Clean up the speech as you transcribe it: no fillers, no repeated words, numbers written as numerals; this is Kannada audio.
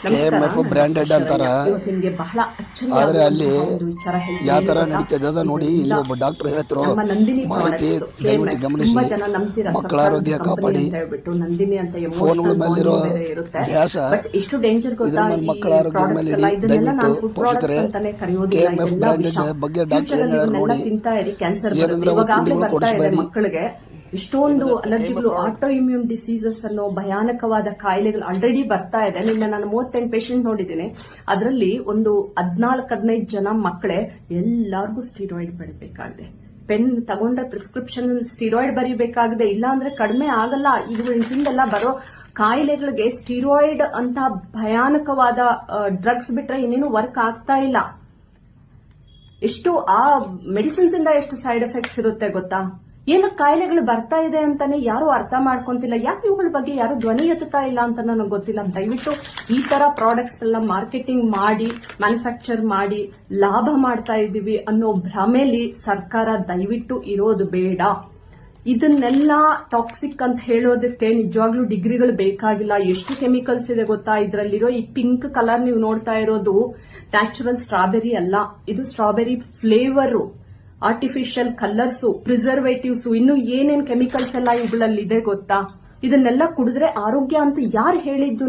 KMF ಬ್ರ್ಯಾಂಡೆಡ್ ಅಂತಾರ, ಬಹಳ ಆದ್ರೆ ಅಲ್ಲಿ ಯಾವ ತರ ನಡೀತದೆ ಅದ ನೋಡಿ. ಇಲ್ಲಿ ಒಬ್ಬ ಡಾಕ್ಟರ್ ಹೇಳ್ತಿರೋ ಮಾಹಿತಿ ದಯವಿಟ್ಟು ಗಮನಿಸಿ. ಮಕ್ಕಳ ಆರೋಗ್ಯ ಕಾಪಾಡಿ. ಫೋನ್ಗಳ ಮೇಲಿರೋ ಧ್ಯಾಸ ಎಷ್ಟು ಡೇಂಜರ್ ಗೊತ್ತಾ, ಮಕ್ಕಳ ಆರೋಗ್ಯ ಮೇಲೆ ಇಡಿ. ದಯವಿಟ್ಟು ಪೋಷಕರೇ KMF ಬ್ರ್ಯಾಂಡೆಡ್ ಬಗ್ಗೆ ಡಾಕ್ಟರ್ ಏನ್ ಹೇಳೋರು ನೋಡಿ. ಏನಂದ್ರೆ ಅವತ್ತು ತಿಂಡಿಗಳು ಕೊಡಿಸಬೇಡಿ. ಮಕ್ಕಳಿಗೆ ಇಷ್ಟೊಂದು ಅಲರ್ಜಿಗಳು, ಆಟೋ ಇಮ್ಯೂನ್ ಡಿಸೀಸಸ್ ಅನ್ನೋ ಭಯಾನಕವಾದ ಕಾಯಿಲೆಗಳು ಆಲ್ರೆಡಿ ಬರ್ತಾ ಇದೆ. ನಿನ್ನ ನಾನು 38 ಪೇಷಂಟ್ ನೋಡಿದ್ದೀನಿ. ಅದರಲ್ಲಿ ಒಂದು 14-15 ಜನ ಮಕ್ಕಳೇ ಎಲ್ಲಾರ್ಗು ಸ್ಟೀರಾಯ್ಡ್ ಬರೀಬೇಕಾಗಿದೆ. ಪೆನ್ ತಗೊಂಡ್ರೆ ಪ್ರಿಸ್ಕ್ರಿಪ್ಷನ್ ಸ್ಟೀರಾಯ್ಡ್ ಬರೀಬೇಕಾಗಿದೆ, ಇಲ್ಲ ಅಂದ್ರೆ ಕಡಿಮೆ ಆಗಲ್ಲ. ಹಿಂದೆಲ್ಲ ಬರೋ ಕಾಯಿಲೆಗಳಿಗೆ ಸ್ಟೀರಾಯ್ಡ್ ಅಂತ ಭಯಾನಕವಾದ ಡ್ರಗ್ಸ್ ಬಿಟ್ರೆ ಇನ್ನೇನು ವರ್ಕ್ ಆಗ್ತಾ ಇಲ್ಲ. ಎಷ್ಟು ಆ ಮೆಡಿಸಿನ್ಸ್ ಇಂದ ಎಷ್ಟು ಸೈಡ್ ಎಫೆಕ್ಟ್ಸ್ ಇರುತ್ತೆ ಗೊತ್ತಾ. ಏನೋ ಕಾಯಿಲೆಗಳು ಬರ್ತಾ ಇದೆ ಅಂತಾನೆ ಯಾರು ಅರ್ಥ ಮಾಡ್ಕೊಂತಿಲ್ಲ. ಯಾಕೆ ಇವುಗಳ ಬಗ್ಗೆ ಯಾರು ಧ್ವನಿ ಎತ್ತುತ್ತಾ ಇಲ್ಲ ಅಂತ ನನಗೆ ಗೊತ್ತಿಲ್ಲ. ದಯವಿಟ್ಟು ಈ ತರ ಪ್ರಾಡಕ್ಟ್ಸ್ ಎಲ್ಲ ಮಾರ್ಕೆಟಿಂಗ್ ಮಾಡಿ, ಮ್ಯಾನುಫ್ಯಾಕ್ಚರ್ ಮಾಡಿ ಲಾಭ ಮಾಡ್ತಾ ಇದೀವಿ ಅನ್ನೋ ಭ್ರಮೆಲಿ ಸರ್ಕಾರ ದಯವಿಟ್ಟು ಇರೋದು ಬೇಡ. ಇದನ್ನೆಲ್ಲ ಟಾಕ್ಸಿಕ್ ಅಂತ ಹೇಳೋದಕ್ಕೆ ನಿಜವಾಗ್ಲೂ ಡಿಗ್ರಿಗಳು ಬೇಕಾಗಿಲ್ಲ. ಎಷ್ಟು ಕೆಮಿಕಲ್ಸ್ ಇದೆ ಗೊತ್ತಾ ಇದರಲ್ಲಿರೋ. ಈ ಪಿಂಕ್ ಕಲರ್ ನೀವು ನೋಡ್ತಾ ಇರೋದು ನ್ಯಾಚುರಲ್ ಸ್ಟ್ರಾಬೆರಿ ಅಲ್ಲ, ಇದು strawberry flavour, artificial colours, preservatives, ಇನ್ನು ಏನೇನ್ ಕೆಮಿಕಲ್ಸ್ ಎಲ್ಲ ಇವುಗಳಲ್ಲಿ ಇದೆ ಗೊತ್ತಾ. ಇದನ್ನೆಲ್ಲ ಕುಡಿದ್ರೆ ಆರೋಗ್ಯ ಅಂತ ಯಾರು ಹೇಳಿದ್ದು?